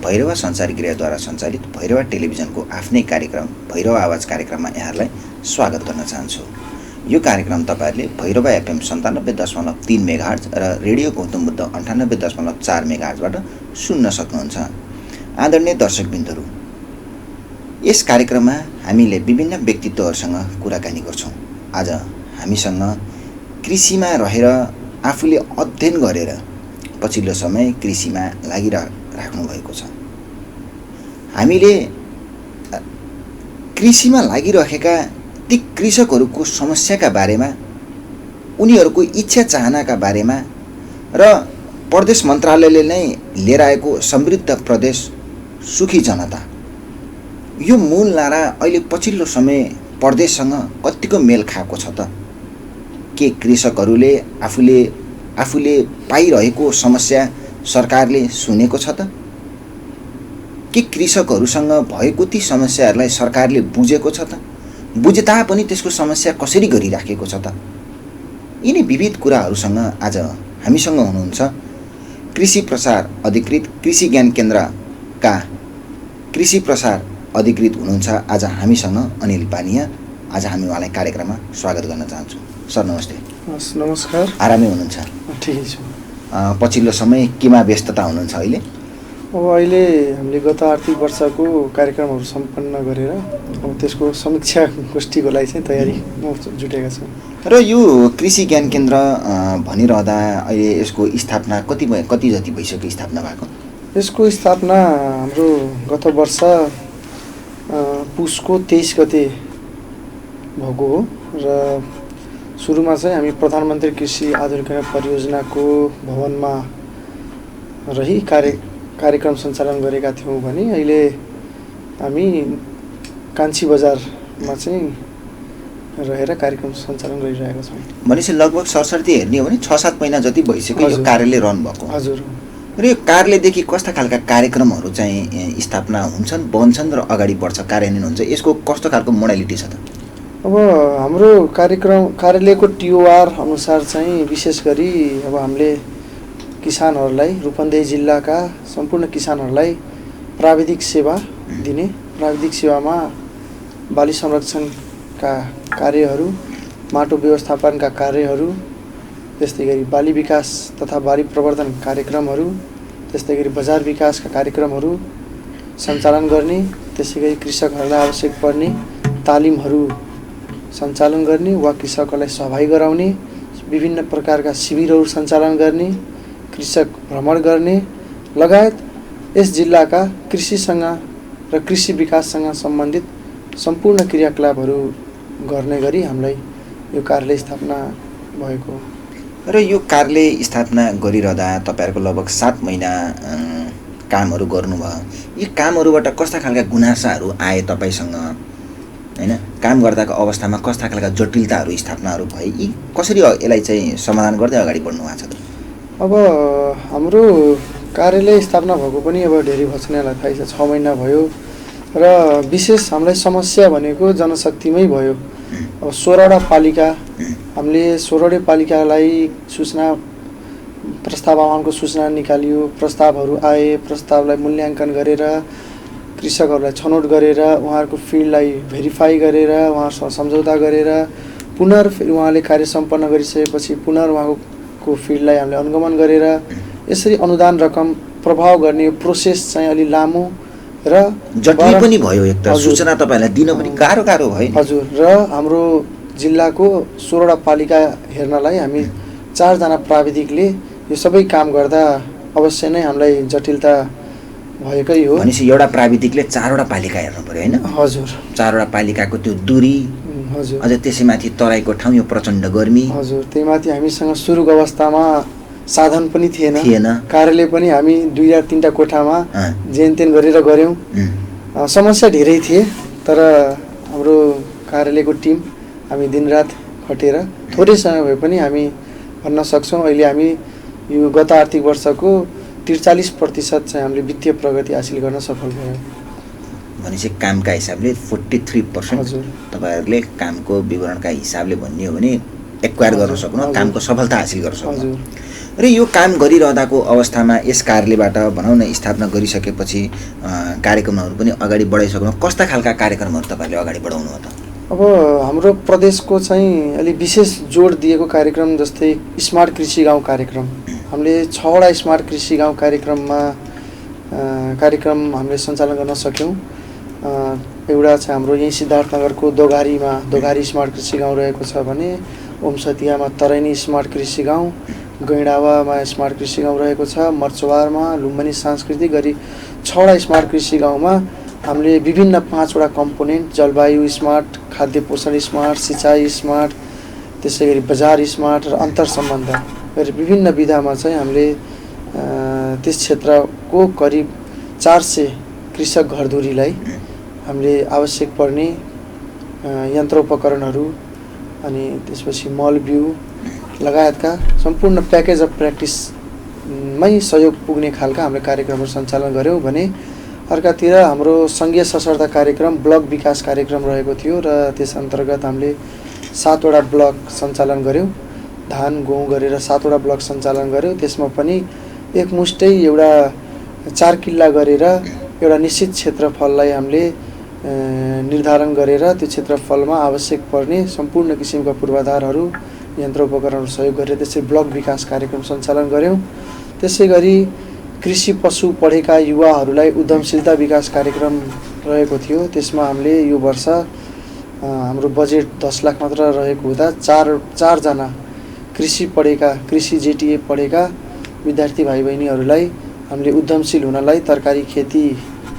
भैरवा संचार गृहद्वारा सञ्चालित भैरवा टेलिभिजनको आफ्नै कार्यक्रम भैरवा आवाज कार्यक्रममा यहाँलाई स्वागत गर्न चाहन्छु। यो कार्यक्रम तपाईहरुले भैरवा एफएम 97.3 मेगाहर्ज र रेडियो गौतम बुद्ध 98.4 मेगाहर्जबाट सुन्न सक्नुहुन्छ। आदरणीय दर्शकबिन्दुहरू, यस कार्यक्रममा हामीले विभिन्न व्यक्तित्वहरूसँग कुराकानी गर्छौं। आज हामीसँग कृषिमा रहेर आफूले अध्ययन गरेर पछिल्लो समय कृषिमा लागिराख्नु भएको छ। हामीले कृषिमा लागिरहेका ती कृषकहरूको समस्याका बारेमा, उनीहरूको इच्छा चाहनाका बारेमा र प्रदेश मन्त्रालयले नै लिएर आएको समृद्ध प्रदेश सुखी जनता, यो मूल नारा अहिले पछिल्लो समय प्रदेशसँग कतिको मेल खाएको छ त? के कृषकहरूले आफूले पाइरहेको समस्या सरकारले सुनेको छ त? के कृषकहरूसँग भएको ती समस्याहरूलाई सरकारले बुझेको छ त? बुझे तापनि त्यसको समस्या कसरी गरिराखेको छ त? यिनी विविध कुराहरूसँग आज हामीसँग हुनुहुन्छ कृषि प्रसार अधिकृत कृषि ज्ञान केन्द्रका कृषि प्रसार अधिकृत हुनुहुन्छ आज हामीसँग अनिल पानिया। आज हामी उहाँलाई कार्यक्रममा स्वागत गर्न चाहन्छौँ। सर नमस्ते। नमस्कार। आरामै हुनुहुन्छ? ठिकै छु। पछिल्लो समय केमा व्यस्तता हुनुहुन्छ अहिले? अब अहिले हामीले गत आर्थिक वर्षको कार्यक्रमहरू सम्पन्न गरेर अब त्यसको समीक्षा गोष्ठीको लागि चाहिँ तयारी जुटेका छौँ। र यो कृषि ज्ञान केन्द्र भनिरहँदा अहिले यसको स्थापना कति जति भइसक्यो स्थापना भएको? यसको स्थापना हाम्रो गत वर्ष पुसको 23 गते भएको हो र सुरुमा चाहिँ हामी प्रधानमन्त्री कृषि आधुनिकीकरण परियोजनाको भवनमा रही कार्यक्रम सञ्चालन गरेका थियौँ भने अहिले हामी कान्छी बजारमा चाहिँ रहेर कार्यक्रम सञ्चालन गरिरहेका छौँ। भनेपछि लगभग सरसर्ती हेर्ने हो भने 6-7 महिना जति भइसक्यो यो कार्यालय रन भएको। हजुर। र यो कार्यालयदेखि कस्ता खालका कार्यक्रमहरू चाहिँ स्थापना हुन्छन्, बन्छन् र अगाडि बढ्छ, कार्यान्वयन हुन्छ, यसको कस्तो खालको मोडालिटी छ त? अब हाम्रो कार्यालयको टिओआर अनुसार चाहिँ विशेष गरी अब हामीले किसानहरूलाई, रूपन्देही जिल्लाका सम्पूर्ण किसानहरूलाई प्राविधिक सेवा दिने, प्राविधिक सेवामा बाली संरक्षणका कार्यहरू, माटो व्यवस्थापनका कार्यहरू, त्यस्तै गरी बाली विकास तथा बाली प्रवर्धन कार्यक्रमहरू, त्यस्तै गरी बजार विकासका कार्यक्रमहरू सञ्चालन गर्ने, त्यसै गरी कृषकहरूलाई आवश्यक पर्ने तालिमहरू सञ्चालन गर्ने वा कृषकहरूलाई सहभागी गराउने, विभिन्न प्रकारका शिविरहरू सञ्चालन गर्ने, कृषक भ्रमण गर्ने लगायत यस जिल्लाका कृषिसँग र कृषि विकाससँग सम्बन्धित सम्पूर्ण क्रियाकलापहरू गर्ने गरी हामीलाई यो कार्यालय स्थापना भएको हो। र यो कार्यालय स्थापना गरिरहँदा तपाईहरुको लगभग 7 महिना कामहरू गर्नुभयो। यी कामहरूबाट कस्ता खालका गुनासाहरू आए तपाईसँग, हैन? काम गर्दाको अवस्थामा कस्ता खालका जटिलताहरू स्थापनाहरू भए, यी कसरी यसलाई चाहिँ समाधान गर्दै अगाडि बढ्नु भएको छ त? अब हाम्रो कार्यालय स्थापना भएको पनि अब धेरै भछनालाई थाहै छ, 6 महिना भयो र विशेष हामीलाई समस्या भनेको जनशक्तिमै भयो। अब 16वटा पालिका, हामीले 16वटै पालिकालाई सूचना प्रस्ताव आह्वानको सूचना निकालियो, प्रस्तावहरू आए, प्रस्तावलाई मूल्याङ्कन गरेर कृषकहरूलाई छनौट गरेर उहाँहरूको फिल्डलाई भेरिफाई गरेर उहाँहरूसँग सम्झौता गरेर फेरि उहाँले कार्य सम्पन्न गरिसकेपछि उहाँको फिल्डलाई हामीले अनुगमन गरेर यसरी अनुदान रकम प्रभाव गर्ने प्रोसेस चाहिँ अलि लामो र जटिल पनि भयो। एक त सूचना तपाईहरुलाई दिन पनि गाह्रो भयो। हजुर। र हाम्रो जिल्लाको 16वटा पालिका हेर्नलाई हामी 4 जना प्राविधिकले यो सबै काम गर्दा अवश्य नै हामीलाई जटिलता भएकै हो। भनेपछि एउटा प्राविधिकले 4वटा पालिका हेर्नु पर्यो, हैन? हजुर। 4वटा पालिकाको त्यो दूरी, हजुर, अझ त्यसैमाथि तराईको ठाउँ, यो प्रचण्ड गर्मी। हजुर। त्यहीमाथि हामीसँग सुरुको अवस्थामा साधन पनि थिएन, कार्यालय पनि हामी 2 या 3टा कोठामा जेनतेन गरेर गऱ्यौँ। समस्या धेरै थिए, तर हाम्रो कार्यालयको टिम हामी दिनरात खटेर थोरै समय भए पनि हामी भन्न सक्छौँ अहिले हामी यो गत आर्थिक वर्षको 43% चाहिँ हामीले वित्तीय प्रगति हासिल गर्न सफल भयौँ। भनेपछि कामका हिसाबले 43% तपाईहरुले कामको विवरणका हिसाबले भन्ने हो भने एक्वायर गर्न हजुर, सक्नु हजुर। कामको सफलता हासिल गर्न सक्नु हजुर र यो काम गरिरहँदाको अवस्थामा यस कार्यालयबाट भनौँ न स्थापना गरिसकेपछि कार्यक्रमहरू पनि अगाडि बढाइसक्नु कस्ता खालका कार्यक्रमहरू तपाईँले अगाडि बढाउनु हो त अब हाम्रो प्रदेशको चाहिँ अलि विशेष जोड दिएको कार्यक्रम जस्तै स्मार्ट कृषि गाउँ कार्यक्रम हामीले 6वटा स्मार्ट कृषि गाउँ कार्यक्रम हामीले सञ्चालन गर्न सक्यौँ। एउटा चाहिँ हाम्रो यहीँ सिद्धार्थनगरको दोघारी स्मार्ट कृषि गाउँ रहेको छ भने ओमसतियामा तराइनी स्मार्ट कृषि गाउँ, गैँडावामा स्मार्ट कृषि गाउँ रहेको छ, मर्चवारमा लुम्बिनी सांस्कृतिक गरी 6वटा स्मार्ट कृषि गाउँमा हामीले विभिन्न 5वटा कम्पोनेन्ट जलवायु स्मार्ट, खाद्य पोषण स्मार्ट, सिँचाइ स्मार्ट, त्यसै गरी बजार स्मार्ट र अन्तर सम्बन्ध गरी विभिन्न विधामा चाहिँ हामीले त्यस क्षेत्रको करिब 400 कृषक घरधुरीलाई हामीले आवश्यक पर्ने यन्त्रोपकरणहरू अनि त्यसपछि मल बिउ लगायतका सम्पूर्ण प्याकेज अफ प्र्याक्टिसमै सहयोग पुग्ने खालका हामीले कार्यक्रमहरू सञ्चालन गऱ्यौँ भने अर्कातिर हाम्रो सङ्घीय सशर्त कार्यक्रम ब्लक विकास कार्यक्रम रहेको थियो र त्यस अन्तर्गत हामीले 7वटा ब्लक सञ्चालन गऱ्यौँ। धान गहुँ गरेर 7वटा ब्लक सञ्चालन गऱ्यौँ। त्यसमा पनि एकमुष्टै एउटा 4 किल्ला गरेर एउटा निश्चित क्षेत्रफललाई हामीले निर्धारण गरेर त्यो क्षेत्रफलमा आवश्यक पर्ने सम्पूर्ण किसिमका पूर्वाधारहरू यन्त्रोपकरणहरू सहयोग गरेर त्यसै ब्लक विकास कार्यक्रम सञ्चालन गऱ्यौँ। त्यसै गरी कृषि पशु पढेका युवाहरूलाई उद्यमशीलता विकास कार्यक्रम रहेको थियो। त्यसमा हामीले यो वर्ष हाम्रो बजेट 10 लाख मात्र रहेको हुँदा 4 जना कृषि जेटिए पढेका विद्यार्थी भाइ बहिनीहरूलाई हामीले उद्यमशील हुनलाई तरकारी खेती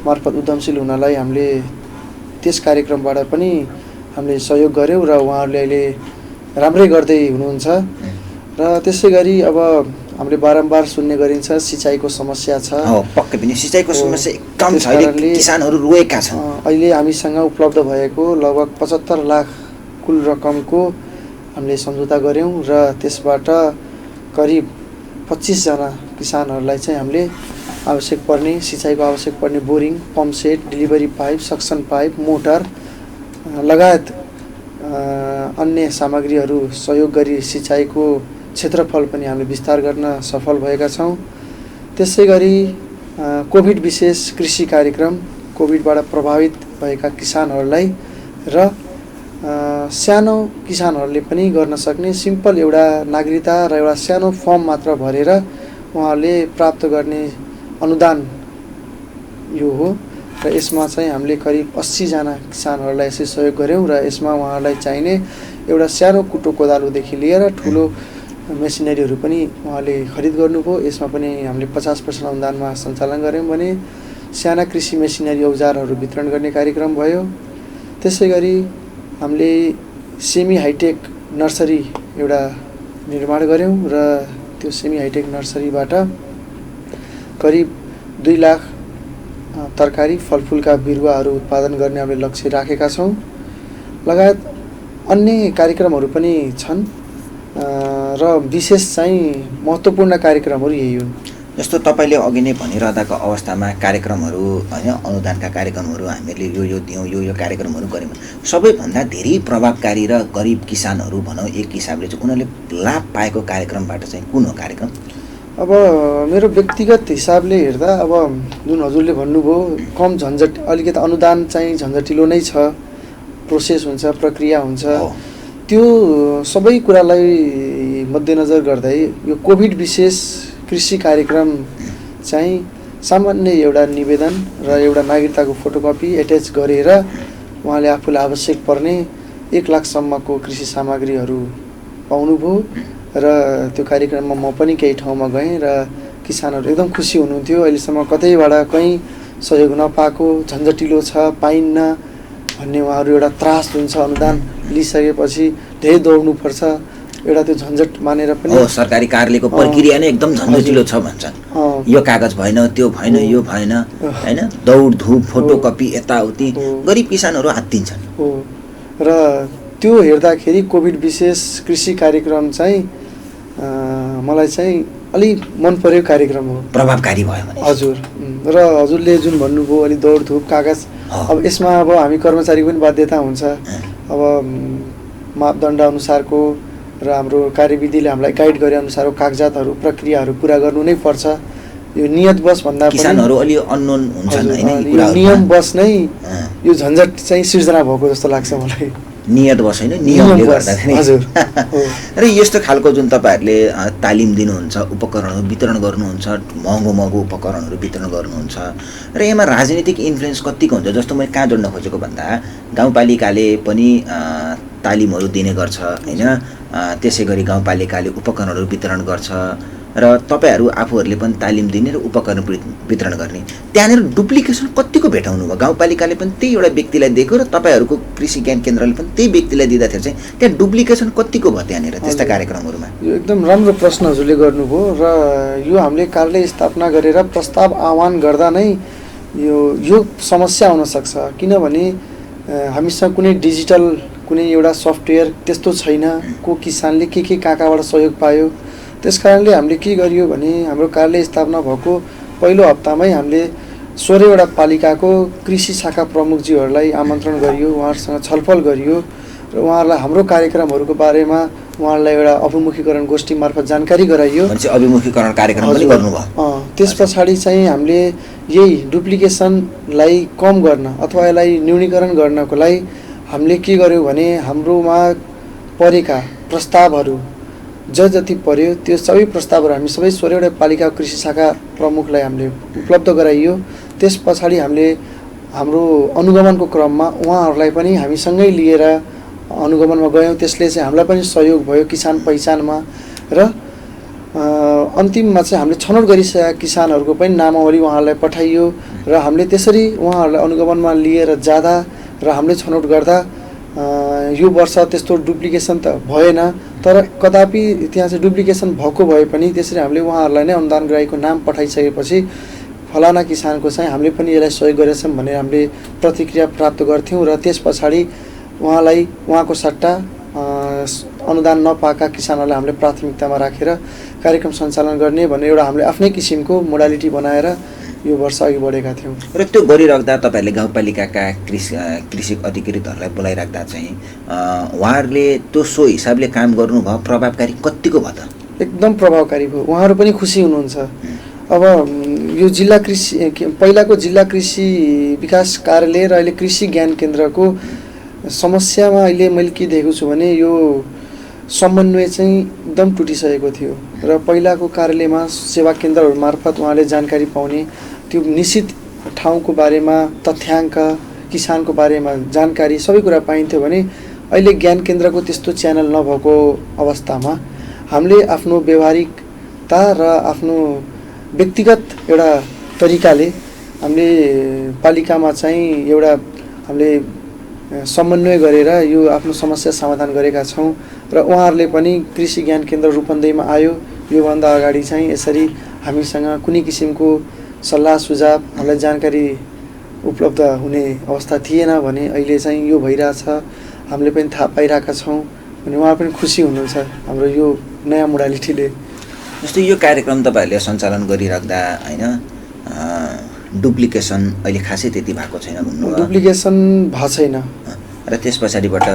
मार्फत उद्यमशील हुनलाई हामीले त्यस कार्यक्रमबाट पनि हामीले सहयोग गऱ्यौँ र उहाँहरूले अहिले राम्रै गर्दै हुनुहुन्छ। र त्यसै गरी अब हामीले बारम्बार सुन्ने गरिन्छ सिँचाइको समस्या छ। पक्कै पनि सिँचाइको समस्या एकदम छ, किसानहरू रोएका छन्। अहिले हामीसँग उपलब्ध भएको लगभग 75 लाख कुल रकमको हामीले सम्झौता गऱ्यौँ र त्यसबाट करिब 25 जना किसानहरूलाई चाहिँ हामीले आवश्यक पर्ने सिँचाइको आवश्यक पर्ने boring, pump set, delivery pipe, suction pipe, motor लगायत अन्य सामग्रीहरू सहयोग गरी सिँचाइको क्षेत्रफल पनि हामीले विस्तार गर्न सफल भएका छौँ। त्यसै गरी कोभिड विशेष कृषि कार्यक्रम कोभिडबाट प्रभावित भएका किसानहरूलाई र सानो किसानहरूले पनि गर्न सक्ने सिम्पल एउटा नागरिकता र एउटा सानो फर्म मात्र भरेर उहाँहरूले प्राप्त गर्ने अनुदान यो हो र यसमा चाहिँ हामीले करिब 80 जना किसानहरूलाई यसै सहयोग गऱ्यौँ र यसमा उहाँहरूलाई चाहिने एउटा सानो कुटो कोदालोदेखि लिएर ठुलो मेसिनरीहरू पनि उहाँले खरिद गर्नुभयो। यसमा पनि हामीले 50% अनुदानमा सञ्चालन गऱ्यौँ भने साना कृषि मेसिनरी औजारहरू वितरण गर्ने कार्यक्रम भयो। त्यसै गरी हामीले सेमी हाइटेक नर्सरी एउटा निर्माण गऱ्यौँ र त्यो सेमी हाइटेक नर्सरीबाट करिब 2 लाख तरकारी फलफुलका बिरुवाहरू उत्पादन गर्ने हामीले लक्ष्य राखेका छौँ। लगायत अन्य कार्यक्रमहरू पनि छन् र विशेष चाहिँ महत्त्वपूर्ण कार्यक्रमहरू यही हुन्। जस्तो तपाईँले अघि नै भनिरहँदाको अवस्थामा कार्यक्रमहरू होइन अनुदानका कार्यक्रमहरू हामीले यो दियौँ यो कार्यक्रमहरू गऱ्यौँ सबैभन्दा धेरै प्रभावकारी र गरिब किसानहरू भनौँ एक हिसाबले चाहिँ उनीहरूले लाभ पाएको कार्यक्रमबाट चाहिँ कुन हो कार्यक्रम? अब मेरो व्यक्तिगत हिसाबले हेर्दा अब जुन हजुरले भन्नुभयो कम झन्झट अलिकति अनुदान चाहिँ झन्झटिलो नै छ, प्रोसेस हुन्छ, प्रक्रिया हुन्छ। त्यो सबै कुरालाई मध्यनजर गर्दै यो कोभिड विशेष कृषि कार्यक्रम चाहिँ सामान्य एउटा निवेदन र एउटा नागरिकताको फोटोकपी एट्याच गरेर उहाँले आफूलाई आवश्यक पर्ने 1 लाखसम्मको कृषि सामग्रीहरू पाउनुभयो र त्यो कार्यक्रममा म पनि केही ठाउँमा गएँ र किसानहरू एकदम खुसी हुनुहुन्थ्यो। अहिलेसम्म कतैबाट कहीँ सहयोग नपाएको, झन्झटिलो छ, पाइन्न भन्ने उहाँहरू एउटा त्रास हुन्छ। अनुदान लिइसकेपछि धेरै दौड्नुपर्छ, एउटा त्यो झन्झट मानेर पनि सरकारी कार्यालयको प्रक्रिया नै एकदम झन्झटिलो छ भन्छन्। यो कागज भएन, त्यो भएन, यो भएन हैन, दौड धुप फोटोकपी यताउति गरिब किसानहरू हात्तिन्छन्। हो र त्यो हेर्दाखेरि कोभिड विशेष कृषि कार्यक्रम चाहिँ मलाई चाहिँ अलि मन पर्यो कार्यक्रम हो, प्रभावकारी भयो भने। हजुर र हजुरले जुन भन्नुभयो अलि दौड धुप कागज, अब यसमा अब हामी कर्मचारीको पनि बाध्यता हुन्छ। अब मापदण्ड अनुसारको र हाम्रो कार्यविधिले हामीलाई गाइड गरे अनुसार कागजातहरू प्रक्रियाहरू पुरा गर्नु नै पर्छ। यो नियतवश भन्दा पनि किसानहरू अलि अननोन हुन्छन् हैन यी यो कुराहरुमा। नियमवश नै यो झन्झट चाहिँ सिर्जना भएको जस्तो लाग्छ मलाई। नियतवश हैन नियमले गर्दाखेरि। हजुर र यस्तो खालको जुन तपाईहरुले तालिम दिनुहुन्छ, उपकरणहरू वितरण गर्नुहुन्छ, महँगो उपकरणहरू वितरण गर्नुहुन्छ र यसमा राजनीतिक इन्फ्लुएन्स कतिको हुन्छ? जस्तो मैले कहाँ जोड्न खोजेको भन्दा गाउँपालिकाले पनि तालिमहरू दिने गर्छ हैन, त्यसैगरी गाउँपालिकाले उपकरणहरू वितरण गर्छ र तपाईहरु आफूहरूले पनि तालिम दिने र उपकरण वितरण गर्ने। त्यहाँनेर डुप्लिकेसन कतिको भेटाउनु भयो? गाउँपालिकाले पनि त्यही एउटा व्यक्तिलाई दिएको र तपाईहरुको कृषि ज्ञान केन्द्रले पनि त्यही व्यक्तिलाई दिँदाखेरि चाहिँ त्यहाँ डुप्लिकेसन कतिको भयो त्यहाँनेर त्यस्ता कार्यक्रमहरुमा? यो एकदम राम्रो प्रश्न हजुरले गर्नुभयो र यो हामीले कार्यालय स्थापना गरेर प्रस्ताव आह्वान गर्दा नै यो समस्या आउन सक्छ। किनभने हामीसँग कुनै डिजिटल कुनै एउटा सफ्टवेयर त्यस्तो छैन, को किसानले के कहाँबाट सहयोग पायो। त्यसकारणले हामीले के गरियो भने हाम्रो कार्यालय स्थापना भएको पहिलो हप्तामै हामीले 16 वटा पालिकाको कृषि शाखा प्रमुखज्यूहरूलाई आमन्त्रण गरियो, उहाँहरूसँग छलफल गरियो र उहाँहरूलाई हाम्रो कार्यक्रमहरूको बारेमा उहाँहरूलाई एउटा अभिमुखीकरण गोष्ठी मार्फत जानकारी गराइयो। अभिमुखीकरण कार्यक्रम पनि गर्नुभयो। त्यस पछाडि चाहिँ हामीले यही डुप्लिकेसनलाई कम गर्न अथवा यसलाई न्यूनीकरण गर्नको लागि हामीले के गर्यौँ भने हाम्रोमा परेका प्रस्तावहरू जति पर्यो त्यो सबै प्रस्तावहरू हामी सबै 16 वटा पालिका कृषि शाखा प्रमुखलाई हामीले उपलब्ध गराइयो। त्यस पछाडि हामीले हाम्रो अनुगमनको क्रममा उहाँहरूलाई पनि हामीसँगै लिएर अनुगमनमा गयौँ। त्यसले चाहिँ हामीलाई पनि सहयोग भयो किसान पहिचानमा र अन्तिममा चाहिँ हामीले छनौट गरिसकेका किसानहरूको पनि नामावली उहाँहरूलाई पठाइयो र हामीले त्यसरी उहाँहरूलाई अनुगमनमा लिएर जाँदा र हामीले छनौट गर्दा यो वर्ष त्यस्तो डुप्लिकेसन त भएन, तर कदापि त्यहाँ चाहिँ डुप्लिकेसन भएको भए पनि त्यसरी हामीले उहाँहरूलाई नै अनुदान ग्राहीको नाम पठाइसकेपछि फलाना किसानको चाहिँ हामीले पनि यसलाई सहयोग गरेछौँ भनेर हामीले प्रतिक्रिया प्राप्त गर्थ्यौँ र त्यस पछाडि उहाँलाई उहाँको सट्टा अनुदान नपाएका किसानहरूलाई हामीले प्राथमिकतामा राखेर कार्यक्रम सञ्चालन गर्ने भन्ने एउटा हामीले आफ्नै किसिमको मोडालिटी बनाएर यो वर्ष अघि बढेका थियौँ। र त्यो गरिराख्दा तपाईहरुले गाउँपालिकाका कृषि अधिकृतहरूलाई बोलाइराख्दा चाहिँ उहाँहरूले त्यो सो हिसाबले काम गर्नुभयो, प्रभावकारी कतिको भयो त? एकदम प्रभावकारी भयो, उहाँहरू पनि खुसी हुनुहुन्छ। अब यो जिल्ला कृषि पहिलाको जिल्ला कृषि विकास कार्यालय र अहिले कृषि ज्ञान केन्द्रको समस्यामा अहिले मैले के देखेको छु भने यो समन्वय चाहिँ एकदम टुटिसकेको थियो र पहिलाको कार्यालयमा सेवा केन्द्रहरू मार्फत उहाँले जानकारी पाउने त्यो निश्चित ठाउँको बारेमा तथ्याङ्क किसानको बारेमा जानकारी सबै कुरा पाइन्थ्यो भने अहिले ज्ञान केन्द्रको त्यस्तो च्यानल नभएको अवस्थामा हामीले आफ्नो व्यवहारिकता र आफ्नो व्यक्तिगत एउटा तरिकाले हामीले पालिकामा चाहिँ एउटा हामीले समन्वय गरेर यो आफ्नो समस्या समाधान गरेका छौँ र उहाँहरूले पनि कृषि ज्ञान केन्द्र रूपन्देहीमा आयो योभन्दा अगाडि चाहिँ यसरी हामीसँग कुनै किसिमको सल्लाह सुझाव हामीलाई जानकारी उपलब्ध हुने अवस्था थिएन भने अहिले चाहिँ यो भइरहेछ, हामीले पनि थाहा पाइरहेका छौँ भने उहाँ पनि खुसी हुनुहुन्छ हाम्रो यो नयाँ मोडालिटीले। जस्तो यो कार्यक्रम तपाईहरुले सञ्चालन गरिराख्दा हैन डुप्लिकेसन अहिले खासै त्यति भएको छैन भन्नुभयो? डुप्लिकेसन भएको छैन र त्यस पछाडिबाट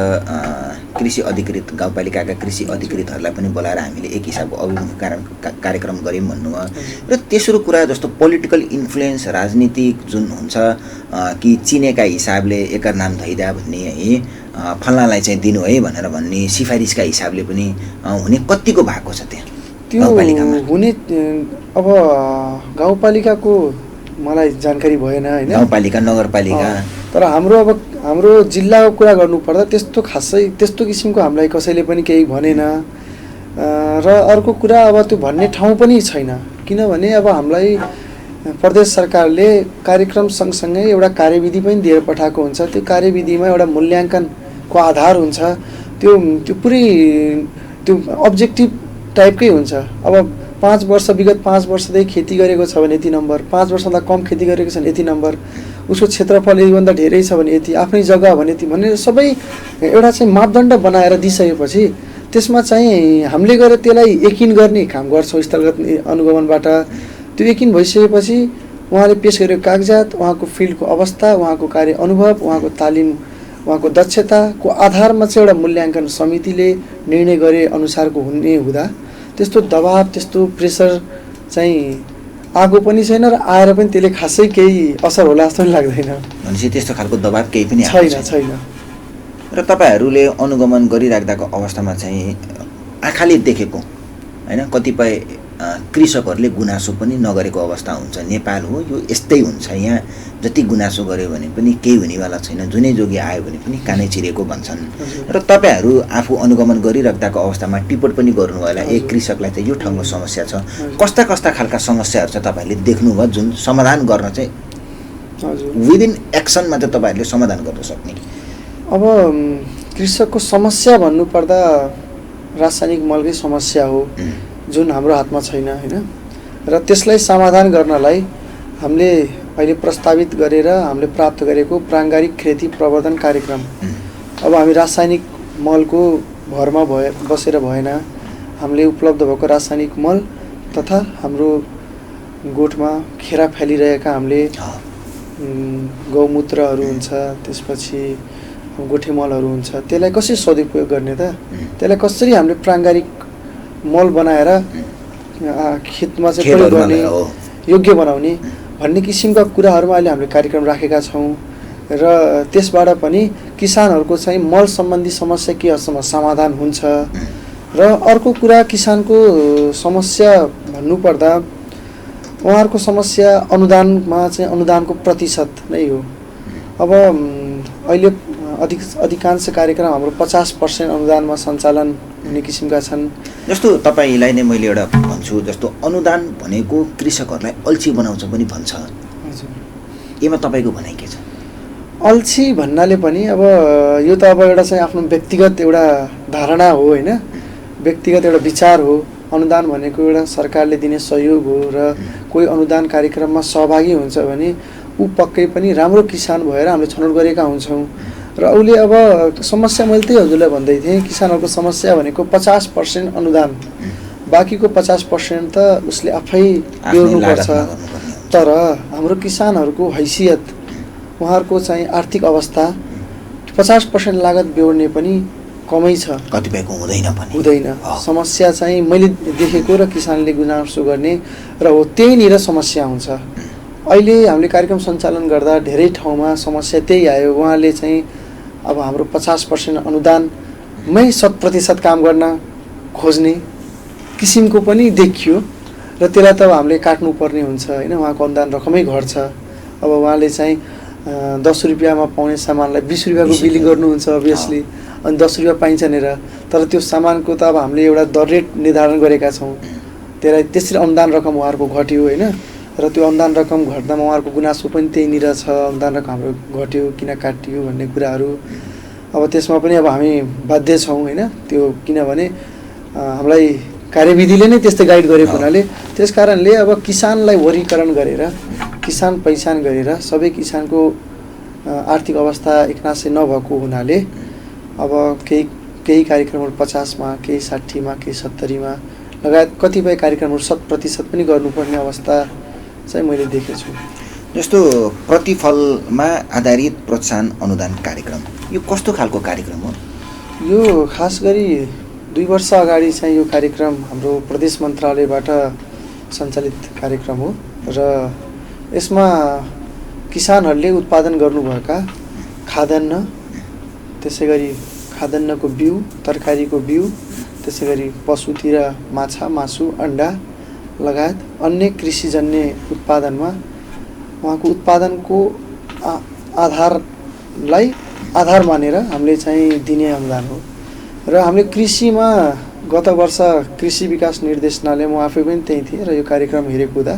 कृषि अधिकृत गाउँपालिकाका कृषि अधिकृतहरूलाई पनि बोलाएर हामीले एक हिसाबको अभिमुखीकरण कार्यक्रम गऱ्यौँ भन्नुभयो र तेस्रो कुरा जस्तो पोलिटिकल इन्फ्लुएन्स राजनीतिक जुन हुन्छ कि चिनेका हिसाबले एकर नाम धैदा भन्ने है फल्नालाई चाहिँ दिनु है भनेर भन्ने सिफारिसका हिसाबले पनि हुने कतिको भएको छ त्यहाँ गाउँपालिकामा? हुने अब गाउँपालिकाको मलाई जानकारी भएन हैन, गाउँपालिका नगरपालिका, तर हाम्रो जिल्लाको कुरा गर्नुपर्दा त्यस्तो खासै त्यस्तो किसिमको हामीलाई कसैले पनि केही भनेन र अर्को कुरा अब त्यो भन्ने ठाउँ पनि छैन। किनभने अब हामीलाई प्रदेश सरकारले कार्यक्रम सँगसँगै एउटा कार्यविधि पनि दिएर पठाएको हुन्छ। त्यो कार्यविधिमा एउटा मूल्याङ्कनको आधार हुन्छ, त्यो पुरै त्यो अब्जेक्टिभ टाइपकै हुन्छ। अब 5 वर्ष विगत 5 वर्षदेखि खेती गरेको छ भने यति नम्बर, 5 वर्षभन्दा कम खेती गरेको छ भने यति नम्बर, उसको क्षेत्रफल यतिभन्दा धेरै छ भने यति, आफ्नै जग्गा भने यति भनेर सबै एउटा चाहिँ मापदण्ड बनाएर दिइसकेपछि त्यसमा चाहिँ हामीले गएर त्यसलाई यकिन गर्ने काम गर्छौँ स्थलगत अनुगमनबाट। त्यो यकिन भइसकेपछि उहाँले पेश गरेको कागजात, उहाँको फिल्डको अवस्था, उहाँको कार्य अनुभव, उहाँको तालिम उहाँको दक्षताको आधारमा चाहिँ एउटा मूल्याङ्कन समितिले निर्णय गरे अनुसारको हुने हुँदा त्यस्तो दबाब त्यस्तो प्रेसर चाहिँ आएको पनि छैन र आएर पनि त्यसले खासै केही असर होला जस्तो पनि लाग्दैन। भनेपछि त्यस्तो खालको दबाब केही पनि छैन। र तपाईँहरूले अनुगमन गरिराख्दाको अवस्थामा चाहिँ आँखाले देखेको होइन कतिपय कृषकहरूले गुनासो पनि नगरेको अवस्था हुन्छ। नेपाल हो, यो यस्तै हुन्छ, यहाँ जति गुनासो गर्यो भने पनि केही हुनेवाला छैन, जुनै जोगी आयो भने पनि कानै चिरेको भन्छन्। र तपाईँहरू आफू अनुगमन गरिराख्दाको अवस्थामा टिप्पण पनि गर्नुभयो होला, एक कृषकलाई चाहिँ यो ठाउँको समस्या छ, कस्ता कस्ता खालका समस्याहरू चाहिँ तपाईँहरूले देख्नुभयो जुन समाधान गर्न चाहिँ विदिन एक्सनमा चाहिँ तपाईँहरूले समाधान गर्न सक्ने? अब कृषकको समस्या भन्नुपर्दा रासायनिक मलकै समस्या हो जुन हाम्रो हातमा छैन होइन। र त्यसलाई समाधान गर्नलाई हामीले अहिले प्रस्तावित गरेर हामीले प्राप्त गरेको प्राङ्गारिक खेती प्रवर्धन कार्यक्रम, अब हामी रासायनिक मलको भरमा बसेर भएन, हामीले उपलब्ध भएको रासायनिक मल तथा हाम्रो गोठमा खेरा फैलिरहेका हामीले गौमूत्रहरू हुन्छ, त्यसपछि गोठे मलहरू हुन्छ, त्यसलाई कसरी सदुपयोग गर्ने त, त्यसलाई कसरी हामीले प्राङ्गारिक मल बनाएर खेतमा चाहिँ प्रयोग गर्ने, योग्य बनाउने भन्ने किसिमका कुराहरूमा अहिले हामीले कार्यक्रम राखेका छौँ। र त्यसबाट पनि किसानहरूको चाहिँ मल सम्बन्धी समस्या के हदसम्म समाधान हुन्छ। र अर्को कुरा किसानको समस्या भन्नुपर्दा उहाँहरूको समस्या अनुदानमा चाहिँ अनुदानको प्रतिशत नै हो। अब अहिले अधिकांश कार्यक्रम हाम्रो 50% अनुदानमा सञ्चालन हुने किसिमका छन्। जस्तो तपाईँलाई नै मैले एउटा भन्छु, जस्तो अनुदान भनेको कृषकहरूलाई अल्छी बनाउँछ पनि भन्छ, यसमा तपाईँको भनाइ के छ? अल्छी भन्नाले पनि अब यो त अब एउटा चाहिँ आफ्नो व्यक्तिगत एउटा धारणा हो होइन, व्यक्तिगत एउटा विचार हो। अनुदान भनेको एउटा सरकारले दिने सहयोग हो र कोही अनुदान कार्यक्रममा सहभागी हुन्छ भने ऊ पक्कै पनि राम्रो किसान भएर हामीले छनौट गरेका हुन्छौँ। र उसले अब समस्या मैले त्यही हजुरलाई भन्दै थिएँ, किसानहरूको समस्या भनेको 50% अनुदान, बाँकीको 50% त उसले आफै बेहोर्नुपर्छ। तर हाम्रो किसानहरूको हैसियत, उहाँहरूको चाहिँ आर्थिक अवस्था 50% लागत बेहोर्ने पनि कमै छ, कतिपयको हुँदैन। समस्या चाहिँ मैले देखेको र किसानले गुनासो गर्ने र हो त्यहीँनिर समस्या हुन्छ। अहिले हामीले कार्यक्रम सञ्चालन गर्दा धेरै ठाउँमा समस्या त्यही आयो। उहाँले चाहिँ अब हाम्रो 50% अनुदानमै 100% काम गर्न खोज्ने किसिमको पनि देखियो र त्यसलाई त अब हामीले काट्नुपर्ने हुन्छ होइन, उहाँको अनुदान रकमै घट्छ। अब उहाँले चाहिँ 10 रुपियाँमा पाउने सामानलाई 20 रुपियाँको बिलिङ गर्नुहुन्छ अभियसली, अनि 10 रुपियाँ पाइन्छ भनेर। तर त्यो सामानको त अब हामीले एउटा दर रेट निर्धारण गरेका छौँ, त्यसलाई त्यसरी अनुदान रकम उहाँहरूको घट्यो होइन। र त्यो अनुदान रकम घट्दामा उहाँहरूको गुनासो पनि त्यहीँनिर छ, अनुदान रकम हाम्रो घट्यो किन काटियो भन्ने कुराहरू। अब त्यसमा पनि अब हामी बाध्य छौँ होइन, त्यो किनभने हामीलाई कार्यविधिले नै त्यस्तै गाइड गरेको हुनाले त्यस कारणले अब किसानलाई वर्गीकरण गरेर, किसान पहिचान गरेर सबै किसानको आर्थिक अवस्था एकनासै नभएको हुनाले अब केही कार्यक्रमहरू 50मा, केही 60मा, केही 70मा लगायत कतिपय कार्यक्रमहरू 100% पनि गर्नुपर्ने अवस्था चाहिँ मैले देखेछु। जस्तो प्रतिफलमा आधारित प्रोत्साहन अनुदान कार्यक्रम, यो कस्तो खालको कार्यक्रम हो? यो खास गरी 2 वर्ष अगाडि चाहिँ यो कार्यक्रम हाम्रो प्रदेश मन्त्रालयबाट सञ्चालित कार्यक्रम हो र यसमा किसानहरूले उत्पादन गर्नुभएका खाद्यान्न, त्यसै गरी खाद्यान्नको बिउ, तरकारीको बिउ, त्यसै गरी पशुतिर माछा, मासु, अन्डा लगायत अन्य कृषिजन्य उत्पादनमा उहाँको उत्पादनको आधारलाई आधार मानेर हामीले चाहिँ दिने अनुदान हो। र हामीले कृषिमा गत वर्ष कृषि विकास निर्देशनालय म आफै पनि त्यहीँ थिएँ र यो कार्यक्रम हेरेको हुँदा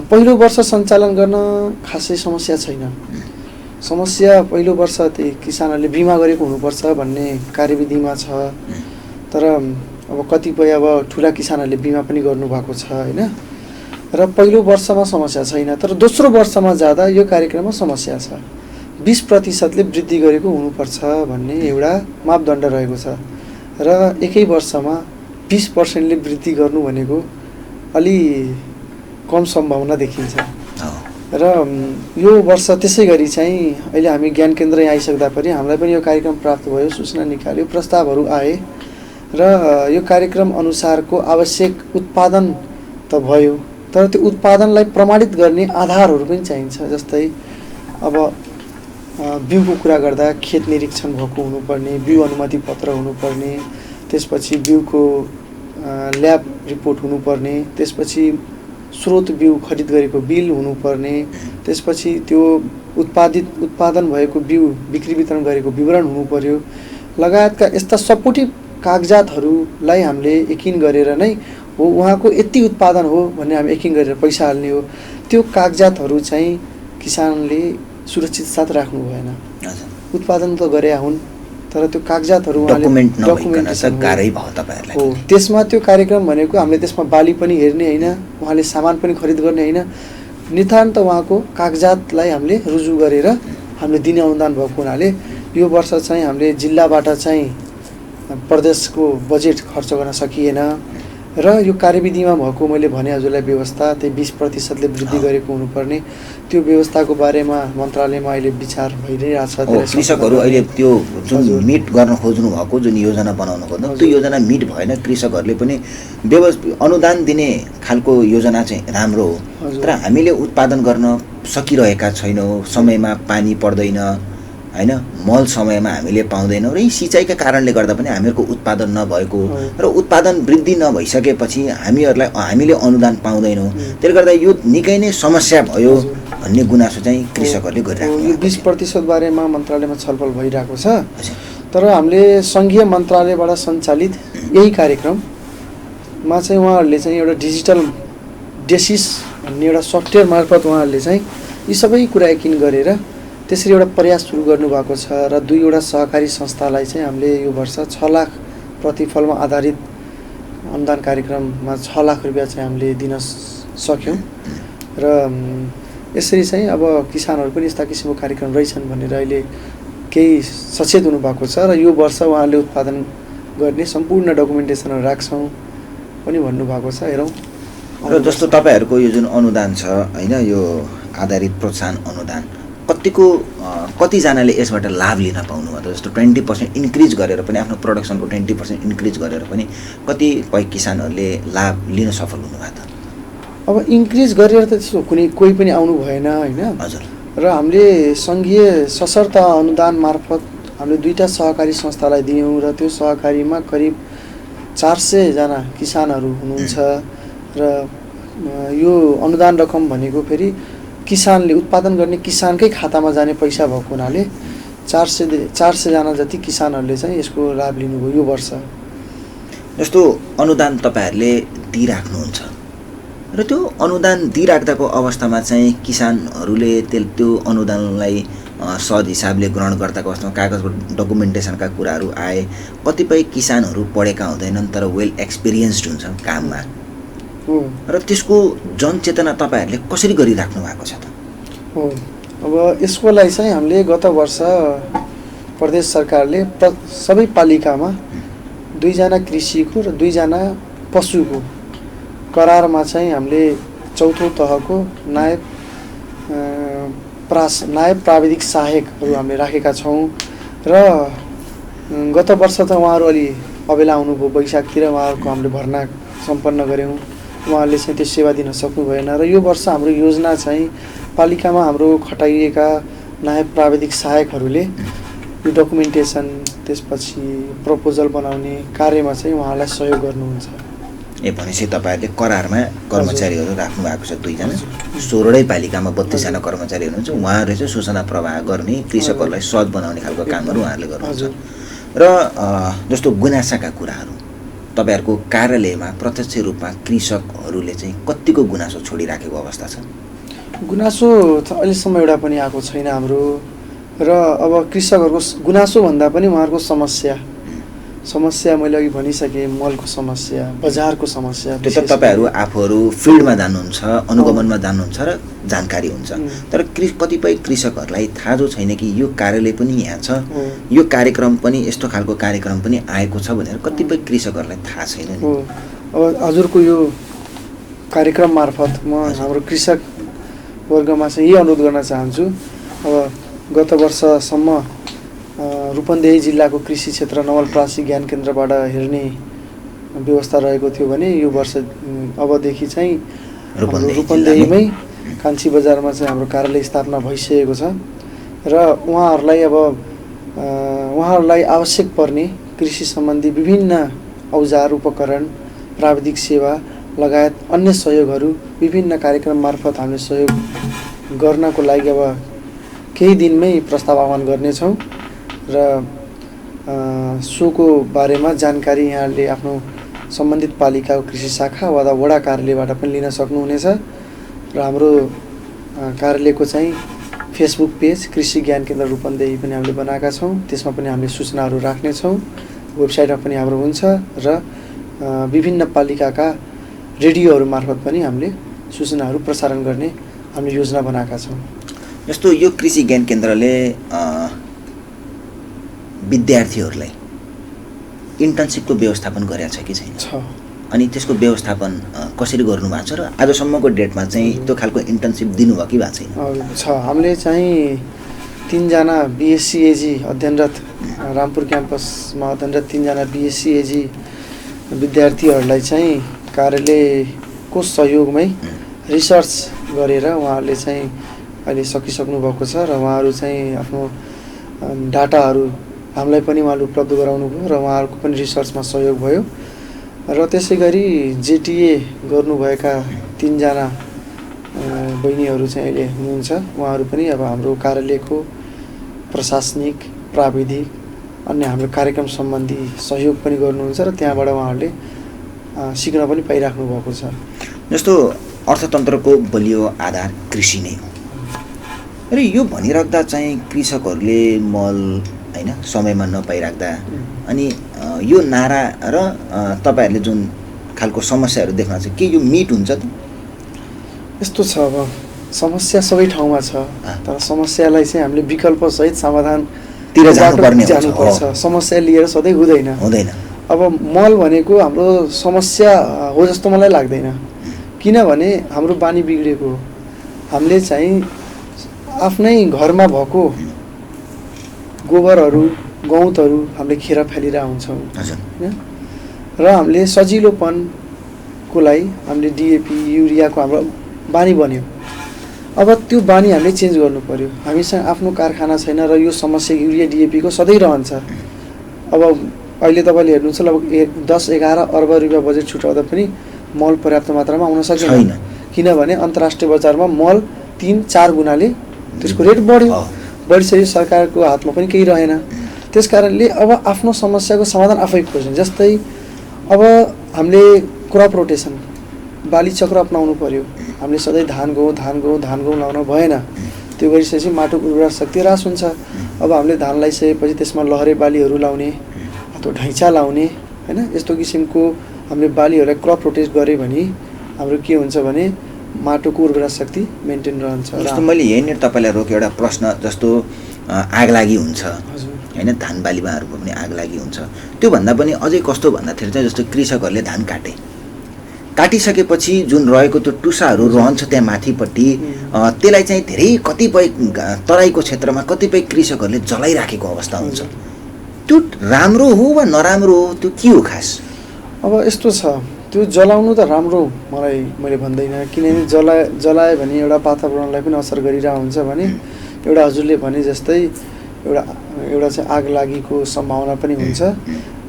पहिलो वर्ष सञ्चालन गर्न खासै समस्या छैन। समस्या पहिलो वर्ष त्यही किसानहरूले बिमा गरेको हुनुपर्छ भन्ने कार्यविधिमा छ, तर अब कतिपय अब ठुला किसानहरूले बिमा पनि गर्नुभएको छ होइन। र पहिलो वर्षमा समस्या छैन, तर दोस्रो वर्षमा जाँदा यो कार्यक्रममा समस्या छ। 20%ले वृद्धि गरेको हुनुपर्छ भन्ने एउटा मापदण्ड रहेको छ र एकै वर्षमा 20%ले वृद्धि गर्नु भनेको अलि कम सम्भावना देखिन्छ। र यो वर्ष त्यसै गरी चाहिँ अहिले हामी ज्ञान केन्द्र यहाँ आइसक्दा पनि हामीलाई पनि यो कार्यक्रम प्राप्त भयो, सूचना निकाल्यो, प्रस्तावहरू आए र यो कार्यक्रम अनुसारको आवश्यक उत्पादन त भयो, तर त्यो उत्पादनलाई प्रमाणित गर्ने आधारहरू पनि चाहिन्छ। जस्तै अब बिउको कुरा गर्दा खेत निरीक्षण भएको हुनुपर्ने, बिउ अनुमति पत्र हुनुपर्ने, त्यसपछि बिउको ल्याब रिपोर्ट हुनुपर्ने, त्यसपछि स्रोत बिउ खरिद गरेको बिल हुनुपर्ने, त्यसपछि त्यो उत्पादन भएको बिउ बिक्री वितरण गरेको विवरण हुनुपर्यो लगायतका यस्ता सपोर्टी कागजातहरूलाई हामीले यकिन गरेर नै हो उहाँको यति उत्पादन हो भन्ने हामी यकिन गरेर पैसा हाल्ने हो। त्यो कागजातहरू चाहिँ किसानले सुरक्षित साथ राख्नु भएन। उत्पादन त गरे हुन् तर त्यो कागजातहरू हो। त्यसमा त्यो कार्यक्रम भनेको हामीले त्यसमा बाली पनि हेर्ने होइन, उहाँले सामान पनि खरिद गर्ने होइन, नितान्त उहाँको कागजातलाई हामीले रुजु गरेर हामीले दिने अनुदान भएको हुनाले यो वर्ष चाहिँ हामीले जिल्लाबाट चाहिँ प्रदेशको बजेट खर्च गर्न सकिएन र यो कार्यविधिमा भएको मैले भने हजुरलाई व्यवस्था त्यही 20% वृद्धि गरेको हुनुपर्ने, त्यो व्यवस्थाको बारेमा मन्त्रालयमा अहिले विचार भइरहेछ। कृषकहरू अहिले त्यो जुन मिट गर्न खोज्नु भएको जुन योजना बनाउनु खोज्नु त्यो योजना मिट भएन। कृषकहरूले पनि अनुदान दिने खालको योजना चाहिँ राम्रो हो, तर हामीले उत्पादन गर्न सकिरहेका छैनौँ। समयमा पानी पर्दैन हैन, मल समयमा हामीले पाउँदैनौँ र यी सिँचाइका कारणले गर्दा पनि हामीहरूको उत्पादन नभएको र उत्पादन वृद्धि नभइसकेपछि हामीले अनुदान पाउँदैनौँ। त्यसले गर्दा यो निकै नै समस्या भयो भन्ने गुनासो चाहिँ कृषकहरूले गरिरहेको। यो 20% बारेमा मन्त्रालयमा छलफल भइरहेको छ, तर हामीले सङ्घीय मन्त्रालयबाट सञ्चालित यही कार्यक्रममा चाहिँ उहाँहरूले चाहिँ एउटा डिजिटल डेसिस भन्ने एउटा सफ्टवेयर मार्फत उहाँहरूले चाहिँ यी सबै कुरा यकिन गरेर त्यसरी एउटा प्रयास सुरु गर्नुभएको छ र 2वटा सहकारी संस्थालाई चाहिँ हामीले यो वर्ष 6 लाख प्रतिफलमा आधारित अनुदान कार्यक्रममा 6 लाख रुपियाँ चाहिँ हामीले दिन सक्यौँ र यसरी चाहिँ अब किसानहरू पनि यस्ता किसिमको कार्यक्रम रहेछन् भनेर अहिले केही सचेत हुनुभएको छ र यो वर्ष उहाँले उत्पादन गर्ने सम्पूर्ण डकुमेन्टेसनहरू राख्छौँ पनि भन्नुभएको छ। हेरौँ र जस्तो तपाईँहरूको यो जुन अनुदान छ होइन, यो आधारित प्रोत्साहन अनुदान कतिजनाले यसबाट लाभ लिन पाउनु भयो? जस्तो 20% इन्क्रिज गरेर पनि आफ्नो प्रोडक्सनको 20% इन्क्रिज गरेर पनि कतिपय किसानहरूले लाभ लिन सफल हुनुभयो त? अब इन्क्रिज गरेर त त्यस्तो कोही पनि आउनु भएन होइन। हजुर। र हामीले सङ्घीय सशर्त अनुदान मार्फत हामीले 2टा सहकारी संस्थालाई दियौँ र त्यो सहकारीमा करिब 400 जना किसानहरू हुनुहुन्छ र यो अनुदान रकम भनेको फेरि किसानले उत्पादन गर्ने किसानकै खातामा जाने पैसा भएको हुनाले 400 जना जति किसानहरूले चाहिँ यसको लाभ लिनुभयो यो वर्ष। जस्तो अनुदान तपाईँहरूले दिइराख्नुहुन्छ र त्यो अनुदान दिइराख्दाको अवस्थामा चाहिँ किसानहरूले त्यो अनुदानलाई सहज हिसाबले ग्रहण गर्दाको अवस्थामा कागजको डकुमेन्टेसनका कुराहरू आए। कतिपय किसानहरू पढेका हुँदैनन् तर वेल एक्सपिरियन्स्ड हुन्छन् काममा र त्यसको जनचेतना तपाईँहरूले कसरी गरिराख्नु भएको छ त? हो, अब यसको लागि चाहिँ हामीले गत वर्ष प्रदेश सरकारले सबै पालिकामा 2 जना कृषिको र 2 जना पशुको करारमा चाहिँ हामीले 4थो तहको नायब प्राविधिक सहायकहरू हामीले राखेका छौँ र गत वर्ष त उहाँहरू अलि अबेला आउनुभयो, वैशाखतिर उहाँहरूको हामीले भर्ना सम्पन्न गऱ्यौँ, उहाँहरूले चाहिँ त्यो सेवा दिन सक्नु भएन र यो वर्ष हाम्रो योजना चाहिँ पालिकामा हाम्रो खटाइएका नायब प्राविधिक सहायकहरूले यो डकुमेन्टेसन त्यसपछि प्रपोजल बनाउने कार्यमा चाहिँ उहाँलाई सहयोग गर्नुहुन्छ। भनेपछि तपाईँहरूले करारमा कर्मचारीहरू राख्नु भएको छ 2 जना, 16 पालिकामा 32 जना कर्मचारी हुनुहुन्छ। उहाँहरूले चाहिँ सूचना प्रवाह गर्ने, कृषकहरूलाई सहज बनाउने खालको कामहरू उहाँहरूले गर्नुहुन्छ। र जस्तो गुनासाका कुराहरू तपाईँहरूको कार्यालयमा प्रत्यक्ष रूपमा कृषकहरूले चाहिँ कतिको गुनासो छोडिराखेको अवस्था छ? गुनासो अहिलेसम्म एउटा पनि आएको छैन हाम्रो। र अब कृषकहरूको गुनासो भन्दा पनि उहाँहरूको समस्या मैले अघि भनिसकेँ, मलको समस्या, बजारको समस्या। त्यो त तपाईँहरू आफूहरू फिल्डमा जानुहुन्छ, अनुगमनमा जानुहुन्छ र जानकारी हुन्छ, तर कतिपय कृषकहरूलाई थाहा जो छैन कि यो कार्यालय पनि यहाँ छ, यो कार्यक्रम पनि यस्तो खालको कार्यक्रम पनि आएको छ भनेर कतिपय कृषकहरूलाई थाहा छैन। अब हजुरको यो कार्यक्रम मार्फत म हाम्रो कृषक वर्गमा चाहिँ यही अनुरोध गर्न चाहन्छु। अब गत वर्षसम्म रूपन्देही जिल्लाको कृषि क्षेत्र नवलपरासी ज्ञान केन्द्रबाट हेर्ने व्यवस्था रहेको थियो भने यो वर्ष अबदेखि चाहिँ रूपन्देहीमै कान्छी बजारमा चाहिँ हाम्रो कार्यालय स्थापना भइसकेको छ र उहाँहरूलाई आवश्यक पर्ने कृषि सम्बन्धी विभिन्न औजार उपकरण प्राविधिक सेवा लगायत अन्य सहयोगहरू विभिन्न कार्यक्रम मार्फत हामीले सहयोग गर्नको लागि अब केही दिनमै प्रस्ताव आह्वान गर्नेछौँ र सोको बारेमा जानकारी यहाँले आफ्नो सम्बन्धित पालिकाको कृषि शाखा वा वडा कार्यालयबाट पनि लिन सक्नुहुनेछ र हाम्रो कार्यालयको चाहिँ फेसबुक पेज कृषि ज्ञान केन्द्र रूपन्देही पनि हामीले बनाएका छौँ। त्यसमा पनि हामीले सूचनाहरू राख्नेछौँ। वेबसाइटमा पनि हाम्रो हुन्छ र विभिन्न पालिकाका रेडियोहरू मार्फत पनि हामीले सूचनाहरू प्रसारण गर्ने हामीले योजना बनाएका छौँ। जस्तो यो कृषि ज्ञान केन्द्रले विद्यार्थीहरूलाई इन्टर्नसिपको व्यवस्थापन गरेको छ कि छैन? छ। अनि त्यसको व्यवस्थापन कसरी गर्नुभएको छ र आजसम्मको डेटमा चाहिँ त्यो खालको इन्टर्नसिप दिनुभयो कि भएको छैन? छ। हामीले चाहिँ 3 जना बिएससी एजी अध्ययनरत रामपुर क्याम्पसमा अध्ययनरत 3 जना बिएससी एजी विद्यार्थीहरूलाई चाहिँ कार्यालयको सहयोगमै रिसर्च गरेर उहाँहरूले चाहिँ अहिले सकिसक्नु भएको छ र उहाँहरू चाहिँ आफ्नो डाटाहरू हामीलाई पनि उहाँले उपलब्ध गराउनु भयो र उहाँहरूको पनि रिसर्चमा सहयोग भयो र त्यसै गरी जेटिए गर्नुभएका 3 जना बहिनीहरू चाहिँ अहिले हुनुहुन्छ। उहाँहरू पनि अब हाम्रो कार्यालयको प्रशासनिक प्राविधिक अन्य हाम्रो कार्यक्रम सम्बन्धी सहयोग पनि गर्नुहुन्छ र त्यहाँबाट उहाँहरूले सिक्न पनि पाइराख्नु भएको छ। जस्तो अर्थतन्त्रको बलियो आधार कृषि नै हो र यो भनिराख्दा चाहिँ कृषकहरूले मल हैन समयमा नपाइराख्दा अनि यो नारा र तपाईहरुले जुन खालको समस्याहरू देख्नुहुन्छ के यो मिट हुन्छ त? यस्तो छ, अब समस्या सबै ठाउँमा छ तर समस्यालाई चाहिँ हामीले विकल्प सहित समाधानतिर जानुपर्छ। समस्या लिएर सधैँ हुँदैन। अब मल भनेको हाम्रो समस्या हो जस्तो मलाई लाग्दैन, किनभने हाम्रो बानी बिग्रेको। हामीले चाहिँ आफ्नै घरमा भएको गोबरहरू गौतहरू हामीले खेर फालिरहेका हुन्छौँ र हामीले सजिलोपनको लागि हामीले डिएपी युरियाको हाम्रो बानी बन्यो। अब त्यो बानी हामीले चेन्ज गर्नु पर्यो। हामीसँग आफ्नो कारखाना छैन र यो समस्या युरिया डिएपीको सधैँ रहन्छ। अब अहिले तपाईँले हेर्नुहुन्छ लगभग 10-11 अर्ब रुपियाँ बजेट छुटाउँदा पनि मल पर्याप्त मात्रामा आउन सकेन, किनभने अन्तर्राष्ट्रिय बजारमा मल 3-4 गुणाले त्यसको रेट बढिसक्यो। सरकारको हातमा पनि केही रहेन। त्यसकारणले अब आफ्नो समस्याको समाधान आफै खोज्ने। जस्तै अब हामीले क्रप रोटेसन बाली चक्र अपनाउनु पर्यो। हामीले सधैँ धान गहुँ लाउन भएन। त्यो गरिसकेपछि माटोको उर्वरा शक्ति ह्रास हुन्छ। अब हामीले धान लगाइसकेपछि त्यसमा लहरे बालीहरू लाउने अथवा ढैँचा लाउने हैन, यस्तो किसिमको हामीले बालीहरूलाई क्रप रोटेट गऱ्यो भने हाम्रो के हुन्छ भने माटोको उर्वरा शक्ति मेन्टेन रहन्छ। जस्तो मैले यहीँनिर तपाईँलाई रोकेँ एउटा प्रश्न, जस्तो आगलागी हुन्छ हैन, धान बालीमाहरूको पनि आगलागी हुन्छ। त्योभन्दा पनि अझै कस्तो भन्दाखेरि चाहिँ जस्तो कृषकहरूले धान काटिसकेपछि जुन रहेको त्यो टुसाहरू रहन्छ त्यहाँ माथिपट्टि, त्यसलाई चाहिँ धेरै कतिपय तराईको क्षेत्रमा कतिपय कृषकहरूले जलाइराखेको अवस्था हुन्छ। त्यो राम्रो हो वा नराम्रो हो, त्यो के हो खास? अब यस्तो छ, त्यो जलाउनु त राम्रो मैले भन्दैन, किनभने जलायो भने एउटा वातावरणलाई पनि असर गरिरहेको हुन्छ भने एउटा हजुरले भने जस्तै एउटा चाहिँ आग लागेको सम्भावना पनि हुन्छ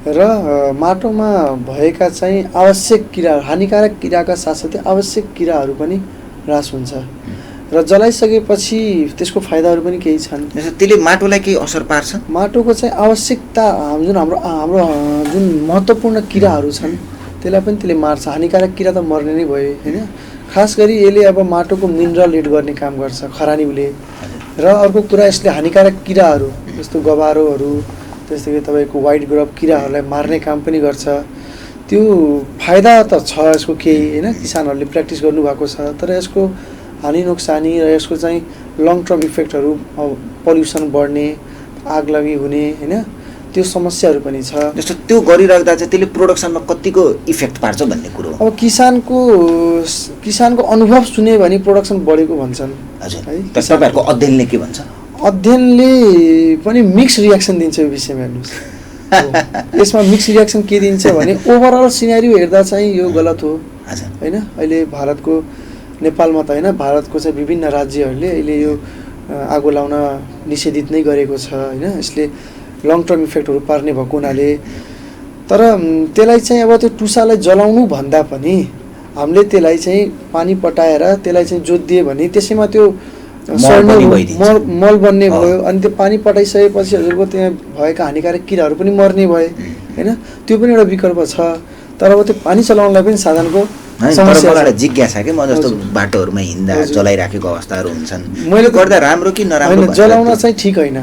र माटोमा भएका चाहिँ आवश्यक किरा हानिकारक किराका साथसाथै आवश्यक किराहरू पनि ह्रास हुन्छ र जलाइसकेपछि त्यसको फाइदाहरू पनि केही छन्। त्यसले माटोलाई केही असर पार्छ? माटोको चाहिँ आवश्यकता जुन हाम्रो जुन महत्त्वपूर्ण किराहरू छन् त्यसलाई पनि त्यसले मार्छ। हानिकारक किरा त मर्ने नै भयो हैन। खास गरी यसले अब माटोको मिनरल एड गर्ने काम गर्छ खरानीले। र अर्को कुरा, यसले हानिकारक किराहरू जस्तो गबारोहरू त्यस्तै गरी तपाईँको व्हाइट ग्रब किराहरूलाई मार्ने काम पनि गर्छ। त्यो फाइदा त छ यसको केही हैन, किसानहरूले प्र्याक्टिस गर्नुभएको छ। तर यसको हानि नोक्सानी र यसको चाहिँ लङ टर्म इफेक्टहरू, पल्युसन बढ्ने, आगलागी हुने हैन, त्यो समस्याहरू पनि छ। जस्तो त्यो गरिराख्दा चाहिँ त्यसले प्रोडक्सनमा कतिको इफेक्ट पार्छ भन्ने कुरो हो। अब किसानको अनुभव सुन्यो भने प्रोडक्सन बढेको भन्छन्। हजुर है, तपाईँहरूको अध्ययनले के भन्छ? अध्ययनले पनि मिक्स रियाक्सन दिन्छ यो विषयमा। हेर्नुहोस् यसमा मिक्स रियाक्सन के दिन्छ भने ओभरअल सिनेरियो हेर्दा चाहिँ यो गलत हो होइन। अहिले भारतको, नेपालमा त होइन, भारतको चाहिँ विभिन्न राज्यहरूले अहिले यो आगो लाउन निषेधित नै गरेको छ होइन। यसले लङ टर्म इफेक्टहरू पार्ने भएको हुनाले, तर त्यसलाई चाहिँ अब त्यो टुसालाई जलाउनु भन्दा पनि हामीले त्यसलाई चाहिँ पानी पटाएर त्यसलाई चाहिँ जोतिदियो भने त्यसैमा त्यो मल बन्ने भयो। अनि त्यो पानी पटाइसकेपछि हजुरको त्यहाँ भएका हानिकारक किराहरू पनि मर्ने भए होइन। त्यो पनि एउटा विकल्प छ। तर अब त्यो पानी चलाउनलाई पनि साधनको समस्या छ। जिज्ञासा के, म जस्तो बाटोहरूमा हिँड्दा जलाइराखेको अवस्थाहरू हुन्छन्, मैले गर्दा राम्रो कि नराम्रो? जलाउन चाहिँ ठिक होइन,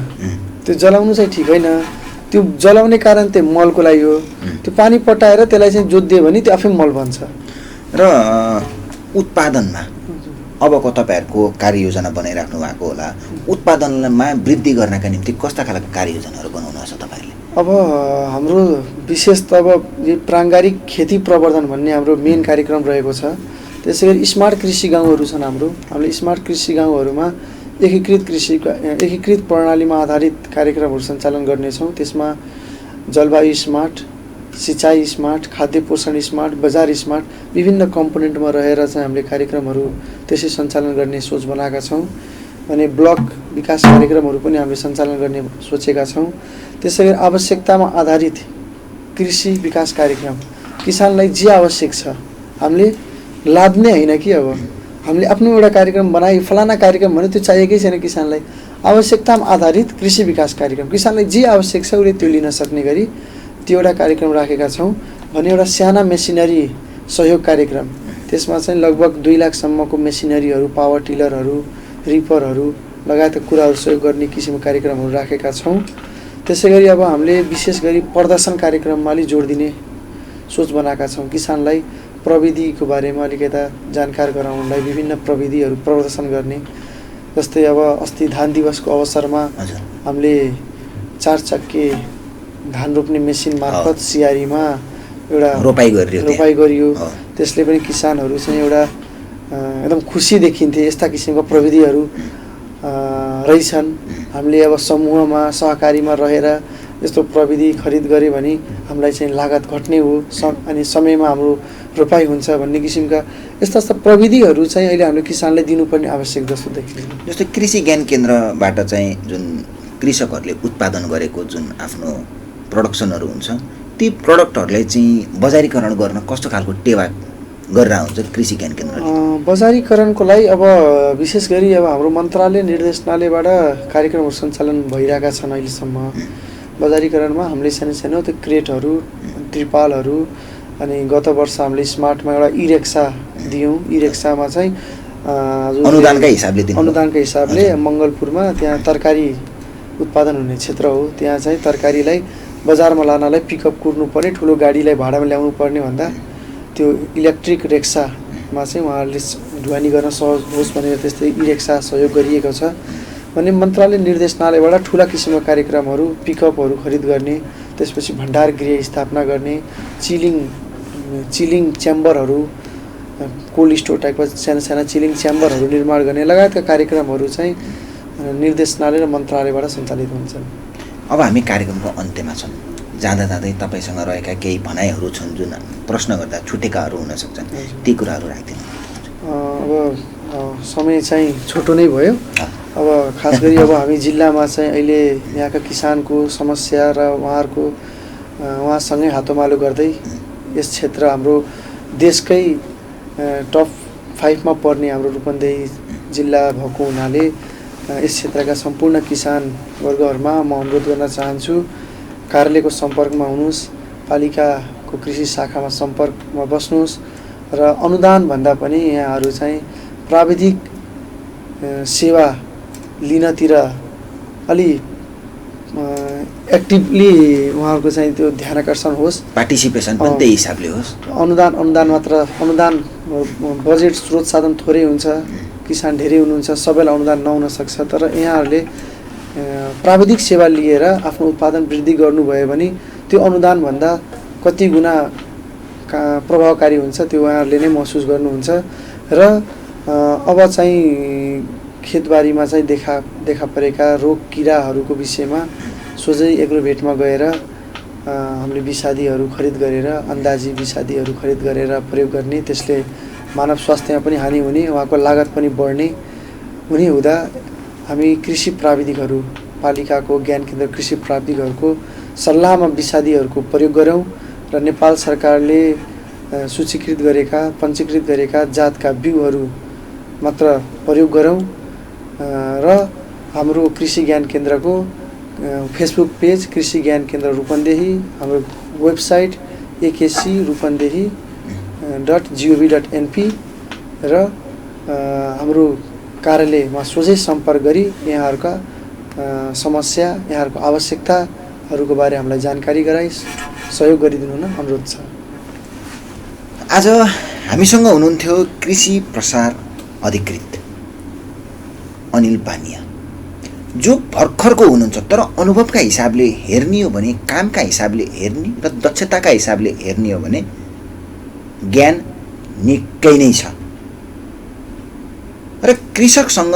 त्यो जलाउनु चाहिँ ठिक होइन। त्यो जलाउने कारण त्यो मलको लागि हो। त्यो पानी पटाएर त्यसलाई चाहिँ जोतिदियो भने त्यो आफै मल बन्छ। र उत्पादनमा अबको तपाईँहरूको कार्ययोजना बनाइराख्नु भएको होला, उत्पादनमा वृद्धि गर्नका निम्ति कस्ता खालका कार्ययोजनाहरू बनाउनु छ तपाईँहरूले? अब हाम्रो विशेष त अब यो प्राङ्गारिक खेती प्रवर्धन भन्ने हाम्रो मेन कार्यक्रम रहेको छ। त्यसै गरी स्मार्ट कृषि गाउँहरू छन् हामीले स्मार्ट कृषि गाउँहरूमा एकीकृत प्रणालीमा आधारित कार्यक्रमहरू सञ्चालन गर्नेछौँ। त्यसमा जलवायु स्मार्ट, सिँचाइ स्मार्ट, खाद्य पोषण स्मार्ट, बजार स्मार्ट विभिन्न कम्पोनेन्टमा रहेर चाहिँ हामीले कार्यक्रमहरू त्यसै सञ्चालन गर्ने सोच बनाएका छौँ। अनि ब्लक विकास कार्यक्रमहरू पनि हामीले सञ्चालन गर्ने सोचेका छौँ। त्यसै गरी आवश्यकतामा आधारित कृषि विकास कार्यक्रम, किसानलाई जे आवश्यक छ हामीले लाद्ने होइन कि अब हामीले आफ्नो एउटा कार्यक्रम बनाए, फलाना कार्यक्रम भने त्यो चाहिएकै छैन किसानलाई। आवश्यकतामा आधारित कृषि विकास कार्यक्रम, किसानलाई जे आवश्यक छ उसले त्यो लिन सक्ने गरी त्यो एउटा कार्यक्रम राखेका छौँ। भने एउटा साना मेसिनरी सहयोग कार्यक्रम, त्यसमा चाहिँ लगभग 2 लाखसम्मको मेसिनरीहरू, पावर टिलरहरू, रिपरहरू लगायतका कुराहरू सहयोग गर्ने किसिमको कार्यक्रमहरू राखेका छौँ। त्यसै गरी अब हामीले विशेष गरी प्रदर्शन कार्यक्रममा अलिक जोड दिने सोच बनाएका छौँ। किसानलाई प्रविधिको बारेमा अलिकता जानकार गराउनलाई विभिन्न प्रविधिहरू प्रदर्शन गर्ने। जस्तै अब अस्ति धान दिवसको अवसरमा हामीले 4 चक्के धान रोप्ने मेसिन मार्फत सियारीमा एउटा रोपाइ गरियो। त्यसले पनि किसानहरू चाहिँ एउटा एकदम खुसी देखिन्थे। यस्ता किसिमका प्रविधिहरू रहेछन्। हामीले अब समूहमा सहकारीमा रहेर यस्तो प्रविधि खरिद गऱ्यो भने हामीलाई चाहिँ लागत घट्ने हो अनि समयमा हाम्रो रोपाइ हुन्छ भन्ने किसिमका यस्ता प्रविधिहरू चाहिँ अहिले हामीले किसानलाई दिनुपर्ने आवश्यक जस्तो देखिन्छ। जस्तै कृषि ज्ञान केन्द्रबाट चाहिँ जुन कृषकहरूले उत्पादन गरेको जुन आफ्नो प्रडक्सनहरू हुन्छ, ती प्रडक्टहरूलाई चाहिँ बजारीकरण गर्न कस्तो खालको टेवा गरेर हुन्छ कृषि ज्ञान केन्द्रले? बजारीकरणको लागि अब विशेष गरी अब हाम्रो मन्त्रालय निर्देशनालयबाट कार्यक्रमहरू सञ्चालन भइरहेका छन्। अहिलेसम्म बजारीकरणमा हामीले सानो त्यो क्रेटहरू, त्रिपालहरू, अनि गत वर्ष हामीले स्मार्टमा एउटा ई-रिक्सा दियौँ। ई-रिक्सामा चाहिँ अनुदानकै हिसाबले मङ्गलपुरमा त्यहाँ तरकारी उत्पादन हुने क्षेत्र हो। त्यहाँ चाहिँ तरकारीलाई बजारमा लानलाई पिकअप कुर्नुपर्ने, ठुलो गाडीलाई भाडामा ल्याउनु पर्ने भन्दा त्यो इलेक्ट्रिक रिक्सामा चाहिँ उहाँहरूले ढुवानी गर्न सहज होस् भनेर त्यस्तै ई-रिक्सा सहयोग गरिएको छ। भने मन्त्रालय निर्देशनालयबाट ठुला किसिमका कार्यक्रमहरू, पिकअपहरू खरिद गर्ने, त्यसपछि भण्डार गृह स्थापना गर्ने, चिलिङ च्याम्बरहरू, कोल्ड स्टोर टाइपका साना चिलिङ च्याम्बरहरू निर्माण गर्ने लगायतका कार्यक्रमहरू चाहिँ निर्देशनालय र मन्त्रालयबाट सञ्चालित हुन्छन्। अब हामी कार्यक्रमको अन्त्यमा छौँ। जाँदा जाँदै तपाईँसँग रहेका केही भनाइहरू छन् जुन प्रश्न गर्दा छुटेकाहरू हुन सक्छन्, ती कुराहरू राखिदिनु। अब समय चाहिँ छोटो नै भयो। अब खास गरी अब हामी जिल्लामा चाहिँ अहिले यहाँका किसानको समस्या र उहाँसँगै हातोमालो गर्दै यस क्षेत्र हाम्रो देशकै टप 5 मा पर्ने हाम्रो रूपन्देही जिल्ला भएको हुनाले यस क्षेत्रका सम्पूर्ण किसान वर्गहरूमा म अनुरोध गर्न चाहन्छु, कार्यालयको सम्पर्कमा हुनुहोस्, पालिकाको कृषि शाखामा सम्पर्कमा बस्नुहोस् र अनुदान भन्दा पनि यहाँहरू चाहिँ प्राविधिक सेवा लिनतिर अलि एक्टिभली उहाँहरूको चाहिँ त्यो ध्यान आकर्षण होस्, पार्टिसिपेसन पनि त्यही हिसाबले होस्। अनुदान मात्र, अनुदान बजेट स्रोत साधन थोरै हुन्छ, किसान धेरै हुनुहुन्छ, सबैलाई अनुदान नहुन सक्छ। तर यहाँहरूले प्राविधिक सेवा लिएर आफ्नो उत्पादन वृद्धि गर्नुभयो भने त्यो अनुदानभन्दा कति गुणा प्रभावकारी हुन्छ त्यो उहाँहरूले नै महसुस गर्नुहुन्छ। र अब चाहिँ खेतबारीमा चाहिँ देखा परेका रोग किराहरूको विषयमा सोझै एग्रोभेटमा गएर हामीले विषादीहरू खरिद गरेर अन्दाजी विषादीहरू खरिद गरेर प्रयोग गर्ने, त्यसले मानव स्वास्थ्यमा पनि हानि हुने, उहाँको लागत पनि बढ्ने हुने हुँदा हामी कृषि प्राविधिकहरू पालिकाको ज्ञान केन्द्र कृषि प्राविधिकहरूको सल्लाहमा विषादीहरूको प्रयोग गरौँ र नेपाल सरकारले सूचीकृत गरेका पञ्जीकृत गरेका जातका बिउहरू मात्र प्रयोग गरौँ र हाम्रो कृषि ज्ञान केन्द्रको फेसबुक पेज कृषि ज्ञान केन्द्र रूपन्देही, हाम्रो वेबसाइट akcrupandehi.gov.np र हाम्रो कार्यालयमा सोझै सम्पर्क गरी यहाँहरूका समस्या, यहाँहरूको आवश्यकताहरूको बारे हामीलाई जानकारी गराइ सहयोग गरिदिनु हुन अनुरोध छ। आज हामीसँग हुनुहुन्थ्यो कृषि प्रसार अधिकृत अनिल बानिया, जो भर्खरको हुनुहुन्छ तर अनुभवका हिसाबले हेर्ने हो भने, कामका हिसाबले हेर्ने र दक्षताका हिसाबले हेर्ने हो भने ज्ञान निकै नै छ र कृषकसँग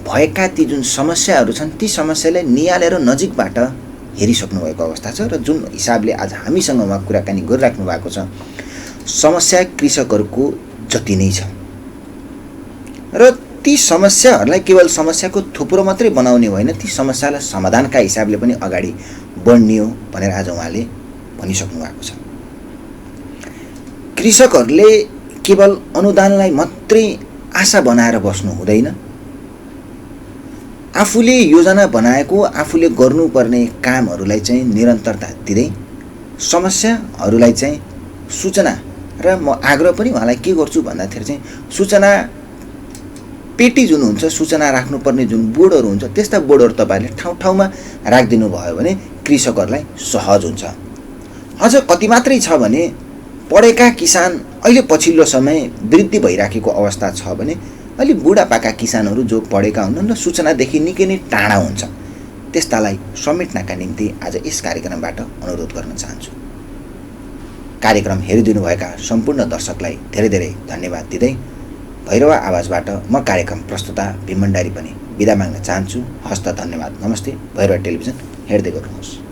भएका ती जुन समस्याहरू छन् ती समस्यालाई नियालेर नजिकबाट हेरिसक्नु भएको अवस्था छ र जुन हिसाबले आज हामीसँग उहाँ कुराकानी गरिराख्नु भएको छ समस्या कृषकहरूको जति नै छ र ती समस्याहरूलाई केवल समस्याको थुप्रो मात्रै बनाउने होइन, ती समस्यालाई समाधानका हिसाबले पनि अगाडि बढ्ने हो भनेर आज उहाँले भनिसक्नु भएको छ। कृषकहरूले केवल अनुदानलाई मात्रै आशा बनाएर बस्नु हुँदैन, आफूले योजना बनाएको आफूले गर्नुपर्ने कामहरूलाई चाहिँ निरन्तरता दिँदै समस्याहरूलाई चाहिँ सूचना, र म आग्रह पनि उहाँलाई के गर्छु भन्दाखेरि चाहिँ सूचना पेटी जुन हुन्छ, सूचना राख्नुपर्ने जुन बोर्डहरू हुन्छ त्यस्ता बोर्डहरू तपाईँहरूले ठाउँ ठाउँमा राखिदिनु भयो भने कृषकहरूलाई सहज हुन्छ। अझ कति मात्रै छ भने पढेका किसान अहिले पछिल्लो समय वृद्धि भइराखेको अवस्था छ भने अलि बुढापाका किसानहरू जो पढेका हुन्छन् र सूचनादेखि निकै नै टाढा हुन्छ, त्यस्तालाई समेट्नका निम्ति आज यस कार्यक्रमबाट अनुरोध गर्न चाहन्छु। कार्यक्रम हेरिदिनुभएका सम्पूर्ण दर्शकलाई धेरै धेरै धन्यवाद दिँदै भैरवा आवाजबाट म कार्यक्रम प्रस्तुता भीम भण्डारी पनि बिदा माग्न चाहन्छु। हस्त धन्यवाद, नमस्ते। भैरवा टेलिभिजन हेर्दै गर्नुहोस्।